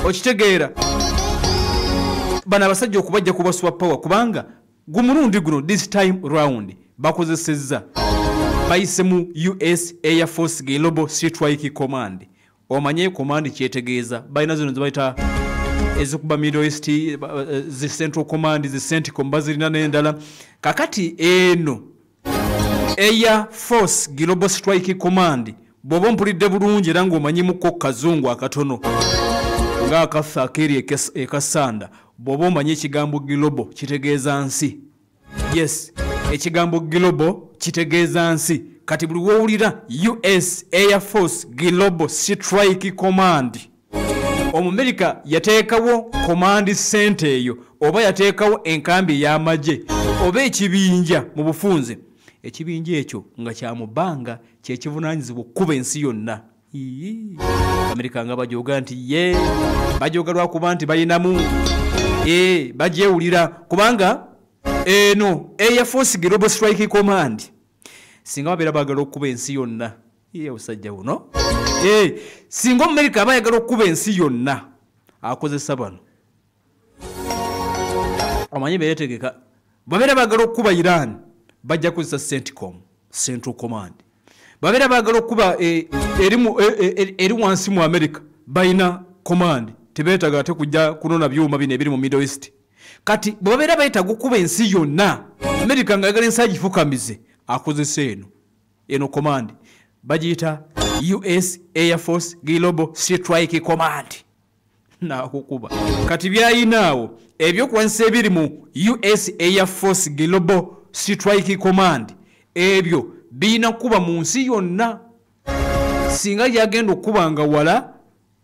okitegeera bana abasajja okubajja kubaswa power kubanga gumulundi guno this time round bakozesezza bayise mu US Air Force Global Strike Command. Omanye command kyetegeeza bayina zino zibayita ezikuba Middle East the Central Command the CENTCOM bazirina n'endala kakati eno Air Force Global Strike Command bwoba mpulidde bulungi era ng'omanyimuko kazungu akatono ng'akafa akeri ekasanda bwoba omanyi ekigambo global kitegeeza nsi. Yes, ekigambo global kitegeeza nsi. Kati buli wowulira US Air Force Global Strike Command Omumerika yateekawo command center eyo oba yateekawo enkambi y'amagye oba ekibinja mu bufunze ekibinja ekyo nga kya mubanga kyekivunaanyizibwa okuba ensi yonna. Amerika nga bajoga nti ye bajoga lwakuba nti bayinamu bagyewulira kubanga eno Air Force Global Strike Command singa babeera baagala okuba ensi yonna obusajja buno singa Omumerika aba ayagala okuba ensi yonna akozesa bano omanyi beetegeka babeera baagala okuba Iran bajja kukozesa CENTCOM Central Command babeera baagala okuba eri wansi mu Amerika bayina command tebeetaga ate kujja kunona byuma bino ebiri mu Middle East. Kati babeera bayitaga okuba ensi yonna Amerika ng'ayagala ensi agifukamize akozesa eno command bagiyita US Air Force Global Strike Command nakukuba kati byayinaawo ebyokulwanyisa ebiri mu US Air Force Global Strike Command ebyo birina kuba mu nsi yonna. Singa yagenda okuba nga wala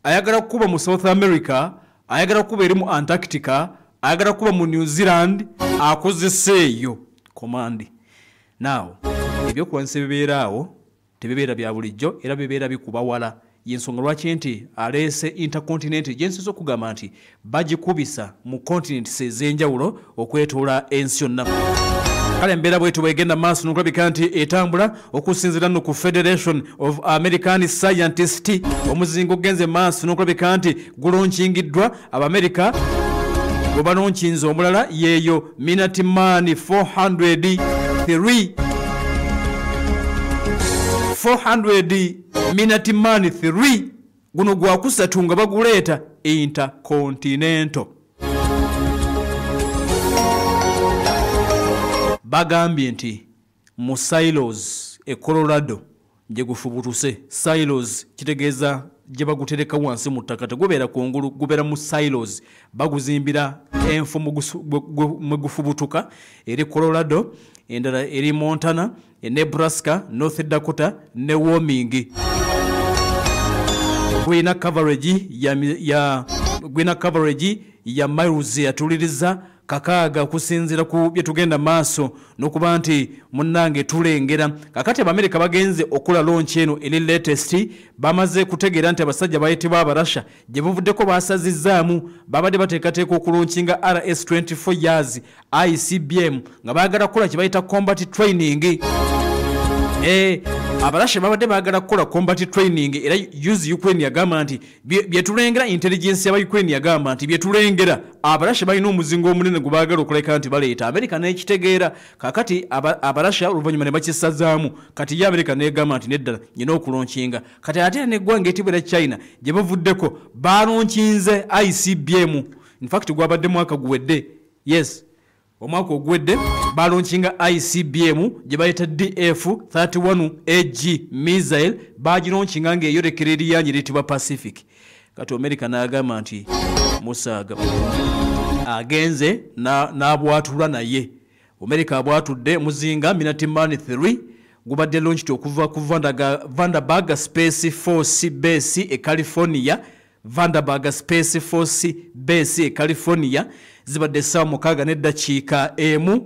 ayagala kuba mu South America ayagala kuba eri mu Antarctica ayagala kuba mu New Zealand akozesa eyo command. Now ebyokulwanyisa bibeeraawo tebibeera bya bulijjo era bibeera bikuba wala yensonga lwaki nti aleese intercontinent agencies okugamba nti bagikubisa mu continents ez'enjawulo okwetoola ensi yonna. Kale mbeera bwetu bwegenda maaso nokulabika nti etambula okusinziira no ku Federation of American Scientists omuzingo genze maaso nokulabika nti gulonkingiddwa Abamerika bwe balonkinze omulala yeeyo Minuteman 400 Minuteman 3 guno gwakusatu nga baguleeta Intercontinental. Bagambye nti mu silos Colorado gye gufubutuse. Silos kitegeeza gye bagutereka wansi mu ttaka tegubeera kungulu gubeera mu silos baguzimbira enfo mwe gufubutuka eri Colorado endala eri Montana Nebraska North Dakota ne Wyoming. Gwina coverage ya miles yatuliriza kakaaga okusinziira ku bye tugenda maaso n'okuba nti munnange tulengera kakati Abamerika bagenze okola launch eno eri latest bamaze kutegeera nti abasajja bayitibwa Abarasha gye buvuddeko basazizzaamu babadde bateekateeka okulaunchinga RS-24 years ICBM nga baagala kukola kye bayita combat training. Abarasha babadde baagala kukola combat training era use Ukraine yagamba nti byetulengera intelligence y'aba Ukraine yagamba nti byetulengera Abarasha balina omuzingo omunene gwe baagala okuleka nti baleeta Amerika n'ekitegeera kakati Abarasha oluvannyuma ne bakisazaamu kati ye Amerika n'egamba nti nedda nyina okulaunchinga kati ate n'eggwanga etibwa China gye bavuddeko balaunchinze ICBM in fact gwabadde mwaka guwedde. Yes, omwaka ogwedde balaunchinga ICBM gye bayita DF-31 AG missile bagilaunchinga ng'eyolekera eryanyi eritibwa Pacific. Kati Amerika n'agamba nti musaaga agenze n'abwatula naye. Amerika abwatudde muzinga Minuteman 3 gubadde launched okuva ku Vandenberg Space Force Base e California. Vandenberg Space Force Base e California zibadde essaawa 6:1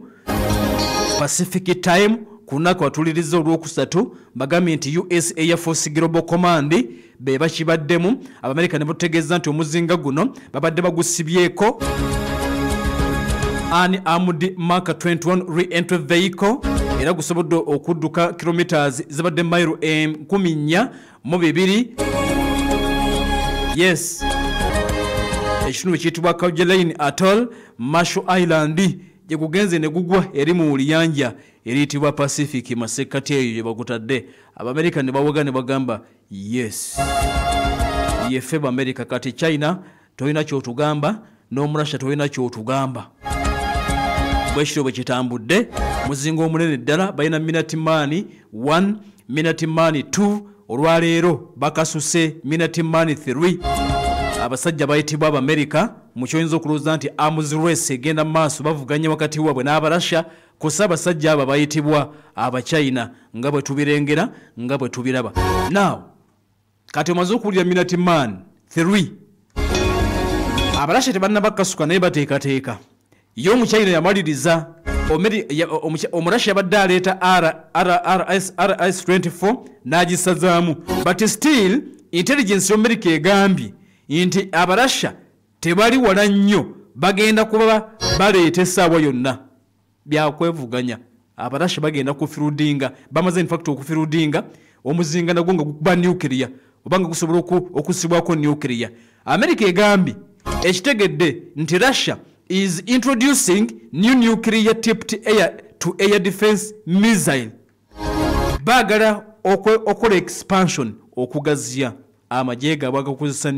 Pacific Time kunako atuliriza olwokusatu bagambye nti US Air Force Global Command be bakibaddemu. Abamerika ne bategeeza nti omuzinga guno babadde bagusibyeko an armored Mark 21 re-entry vehicle era gusobodde okudduka kilometers zibadde mile 14,200. Yes, ekitundu ekiyitibwa Kwajalein Atoll Marshall Island gye gugenze ne gugwa eri mu liyanja eriyitibwa Pacific masekkati eyo gye bagutadde. Abamerika ne bawoga ne bagamba yes yeffe Amerika kati China toyina kyotugamba n'omurasha toyina kyotugamba. Bwekityo bwe kitambudde muzingo omunene ddala balina Minuteman 1 Minuteman 2 olwaleero bakasuse Minuteman 3. Abasajja bayitibwa Abamerika mu kyoyinza okulowooza nti arms race egenda maaso bavuganya wakati waabwe n'Abarasha kusa abasajja abo bayitibwa Abachina nga bwe tubirengera nga bwe tubiraba. Now kati omaze okuwulira Minuteman 3 Abarasha tebannabakasuka naye bateekateeka yo omuchina yamaliriza omurasha yabadde aleeta RS-24 n'agisazaamu but still intelligence y'Amerika egambye nti Abarasha tebali wala nnyo bagenda kuba baleeta essaawa yonna byakwevuganya. Abarasha bagenda kufirudinga bamaze in fact okufirudinga omuzinga nagwo nga gukuba nuclear obanga gusobola okusibwako nuclear. Amerika egambye ekitegedde nti Russia is introducing new nuclear tipped air-to-air defense missile. Bagala okola expansion okugazya amajega bagakozesa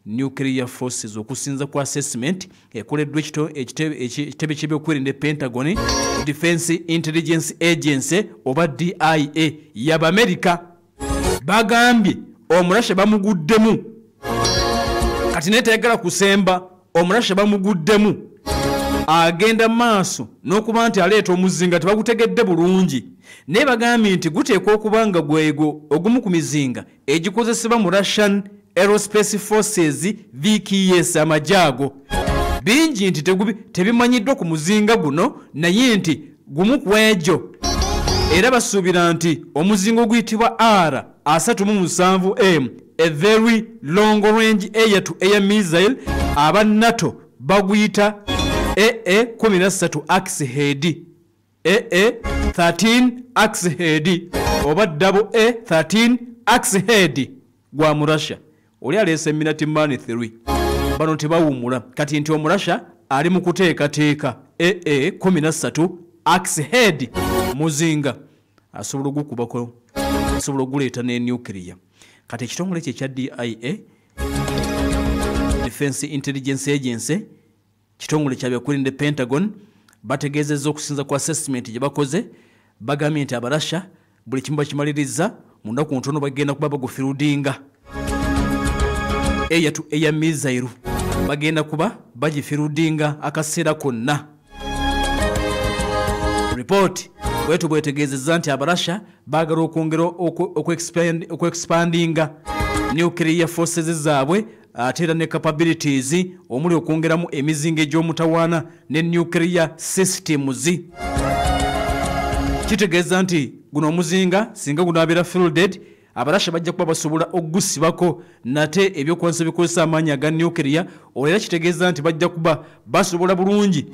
nuclear forces okusinza ku assessment ekoleddwa ekitebe ky'ebyokwerinda Pentagon Defense Intelligence Agency oba DIA y'Abamerika. Bagambye omurasha bamuguddemu kati netayagala kusemba omurasha bamuguddemu agenda maaso n'okuba nti aleeta omuzinga tebagutegedde bulungi naye bagambye nti guteekwa okubanga gwego ogumu ku mizinga egikozesebwa mu Russian Aerospace Forces VKS amajaago bingi nti tebimanyiddwa ku muzinga guno naye nti gumu ku egyo era basuubira nti omuzinga oguyitibwa R-37M a very long range air-to-air missile aba NATO baguyita AA-13 axe head AA-13 axe head oba AA-13 axe head gwa murasha oli aleese Minuteman 3 bano tebawumula kati nti omurasha ali mu kuteekateeka AA-13 axe head muzinga asobola okukubako asobola okuleeta ne nuclear. Kati ekitongole kye kya DIA Defense Intelligence Agency kitongole kya byokwerinda Pentagon bategeezezza okusinza ku assessment gye bakoze bagambye nti Abarasha buli kimu bakimaliriza mu nnaku ntono bagenda kuba bagufirudinga air to air missile bagenda kuba bagifirudinga akaseera konna. Report bwetu bwetegeezezza nti Abarasha baagala okwongera okuexpandinga nuclear forces zaabwe ate era ne capabilities omuli okwongeramu emizinga egy'omutawaana ne nuclear systems. Kitegeeza nti guno omuzinga singa gunaabeera fielded Abarasha bajja kuba basobola okugusibako nate ebyokuwanisa bikozesa amaanyi aga nuclear olera kitegeeza nti bajja kuba basobola bulungi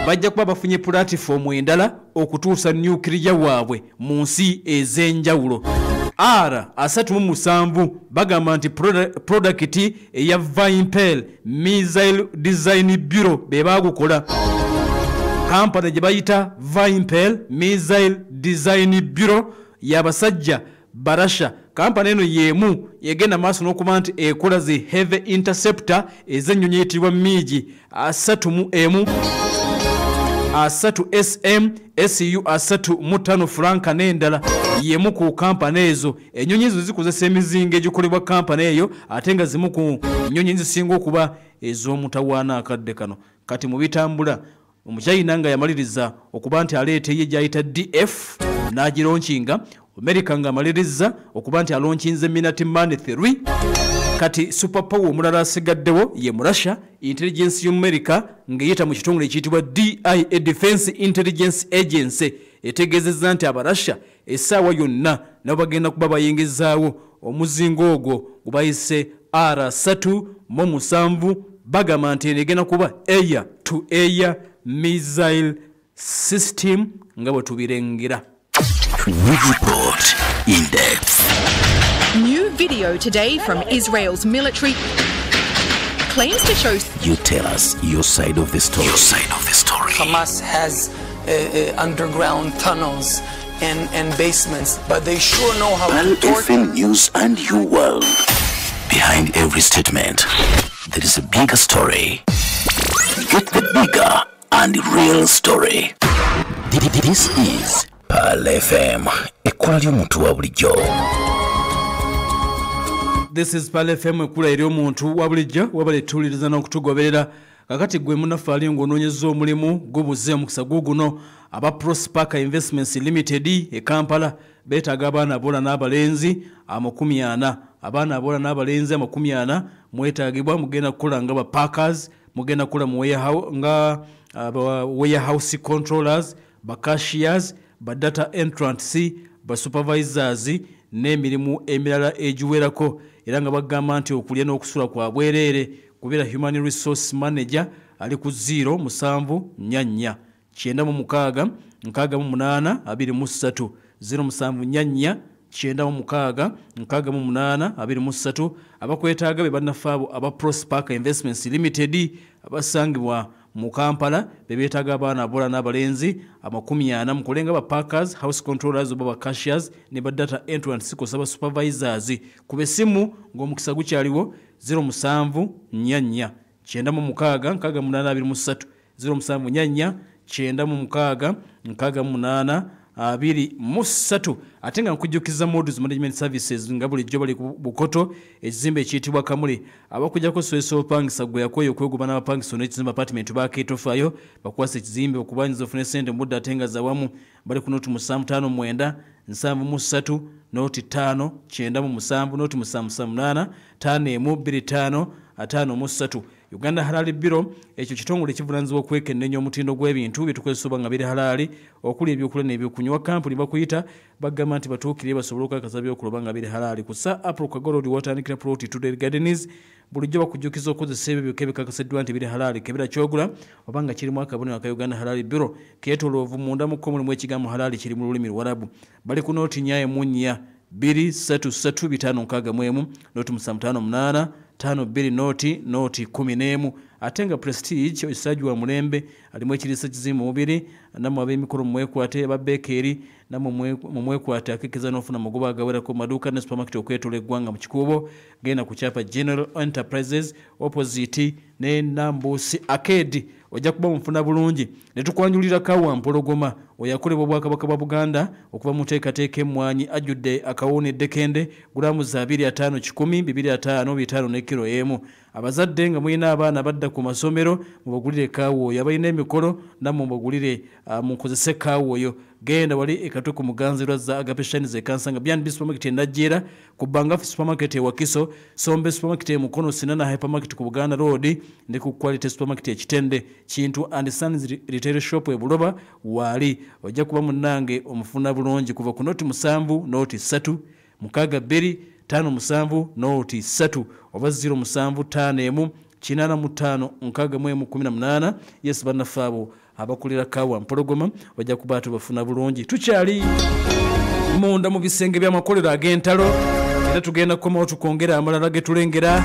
bajja kuba bafunye platform endala okutuusa nuclear waabwe mu nsi ez'enjawulo. R-37 bagamba nti product eya Vimpel Missile Design Bureau be baagukola. Kampani gye bayita Vimpel Missile Design Bureau y'abasajja Barasha. Kampani eno yemu yegenda maaso n'okuba nti ekola zi heavy interceptor ez'ennyonyi eyitibwa MiG 3M A3 SM SU A3 Franka n'endala yemu ku kampani ezo. Ennyonyi ezo zikozesa emizinga egikolebwa kampani eyo ate nga zimu ku nnyonyi zisinga okuba ez'omutawaana akadde kano. Kati mu bitambula omuchina nga yamaliriza okuba nti aleeta ye gyayita DF n'agironkinga. Amerika nga amaliriza okuba nti alonchinze Minuteman 3. Kati superpower omulala asigaddewo ye Russia intelligence y'Amerika ng'eyita mu kitongole ekiyitibwa DIA Defense Intelligence Agency etegeezezza nti Abarasha essaawa yonna nabo bagenda kuba bayingizaawo omuzingo ogwo gubayise R-37 bagamba nti egenda kuba air to air missile system nga bwe tubirengera. Report in depth. New video today from Israel's military. claims to show... You tell us your side of the story. Your side of the story. Hamas has underground tunnels and basements, but they sure know how Pal to torture. FM News and your world. Behind every statement, there is a bigger story. Get the bigger and real story. This is Pal FM. Equal y'omuntu wa bulijjo. This is Pal FM ekula eri omuntu wa bulijjo wabale tuliriza n'okutugoberera kakati gwe munafali ng'onoonyeza omulimu gubuze omukisa guguno aba Prosperka Investments Limited e Kampala beetaaga abaana abola n'abalenzi 40 abaana abola n'abalenzi 40 mwetaagibwa mugenda kukola nga ba packers mugenda kukola mu warehouse controllers ba cashiers ba data entrants ba supervisors n'emirimu emirala egiwerako era nga bagamba nti okulya n'okusula kwa bwereere kubera human resource manager ali ku 07 nyanya 96 68 23 07 nyanya 96 68 23 abakwetaaga be bannafaabo aba Prosperka Investments Limited abasangibwa mu Kampala bebeetaaga abaana abola n'abalenzi 40 mukolenga ba packers house controllers oba ba cashiers ne ba data entrants kusaba supervisors kubesimu ng'omukisa gukyaliwo 07 nyanya 96 68 07 nyanya 96 68 23 ate nga nkujjukiza Modus Management Services nga bulijjo bali ku Bukoto ekizimbe ekiyitibwa Kamuli abakujjako Swesa opangisa gwe yakoyo kweguma n'abapangisa n'ekizimbe apartment baketofayo bakwasa ekizimbe okubanyiza ofune sente mudda atenga zawamu bali ku noti 559 7 noti 5 9 noti 7 5 5 Uganda Halali Bureau ekyo kitongole kivunaanyizibwa okwekennenya omutindo gw'ebintu bitukozesa nga biri halali okuli ebyokulya n'ebyokunywa kampuni bakuyita bagamba nti batuukire basobole okukakasa byokulya nga biri halali kusa April Kagolo watandikira Plot to the Gardens bulijjo bakujjukiza okukozesa ebyo byokebikakasiddwa nti biri halali kebira kyogula obanga kirimu akabonero aka Uganda Halali Bureau keetoloovu munda mu kkomulimu ekigambo halali kiri mu lulimi Luwarabu bali ku nooti nnya emunnya 23356 noti 558 52 noti 11 atenga Prestige osaji wa mulembe alimu ekirisa kizimu mubiri namwe ab'emikolo mwekwate babekeri namwe mwekwate akekeza n'ofuna magoba agawera ku maduka ne supermarket okwetola eggwanga mu kikubo genda ku kyapa General Enterprises opposite ne Nambusi Arcade ojja kuba mufuna bulungi ne tukwanjulira kawa mpologoma oyakolebwa Bwakabaka bwa Buganda okuva mu teekateeka emmwanyi ajjudde akawonedde kende gulamu za 25 10 25 5 ne kilo emu abazadde nga mulina abaana badda ku masomero mubagulire kaawo oyo abalina emikolo namwe mubagulire mukozese kaawo oyo genda wali ekatwe ku muganzirwa za Agapeshani ze kansanga byan supermarket endajjera ku Bangafu supermarket e Wakiso Sombe supermarket e Mukono Sinana hypermarket ku Buganda Road ne ku Quality supermarket e Kitende Kintu and Sons retail shop e Buloba wali ojja kuba munange omufuna bulungi kuva ku noti 7 noti 3 mukaga beri 5 noti 3 oba 07 5 8 yes banafabo abakulira kawa mpologoma ojja kubaatu bafuna bulungi tukyali munda mu bisenge by'amakolero ag'entalo era tugenda koma tukongera amalala getulengera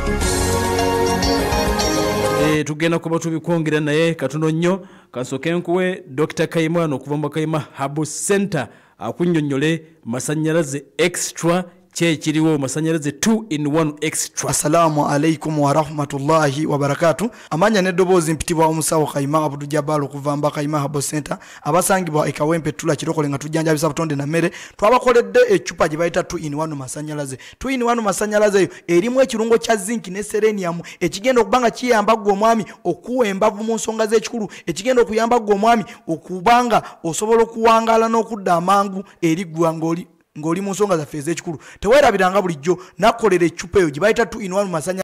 tugenda kuba tubikongera naye katono nnyo kasoke nkuwe Dr. Kayimano okuva mu Kayima Habo Center akunnyonnyole masanyalaze extra kiriwo masanyalaze 2-in-1 extra. Assalamu alaikum wa rahmatullahi wa barakatuh. Amanya nedobozi mpitibwa omusawo Kayima Abdul Jabbar okuva mu Kayima Habo Center abasangibwa ekawempe tula kirokole nga tujjanjabisa butonde na mere twabakoledde echupa gye bayita 2-in-1 masanyalaze 2-in-1 masanyalaze eyo erimu ekirungo kya zinc ne selenium ekigenda okubanga kiyamba gwo omwami okuwa embavu mu nsonga z'ekikulu ekigenda okuyamba gwo omwami okubanga osobola okuwangala n'okudda amangu eri gwangoli ngoli mu nsonga za feze ekikulu tewerabiranga bulijjo nakolera echupa eyo gye bayita 2-in-1 masanyalaze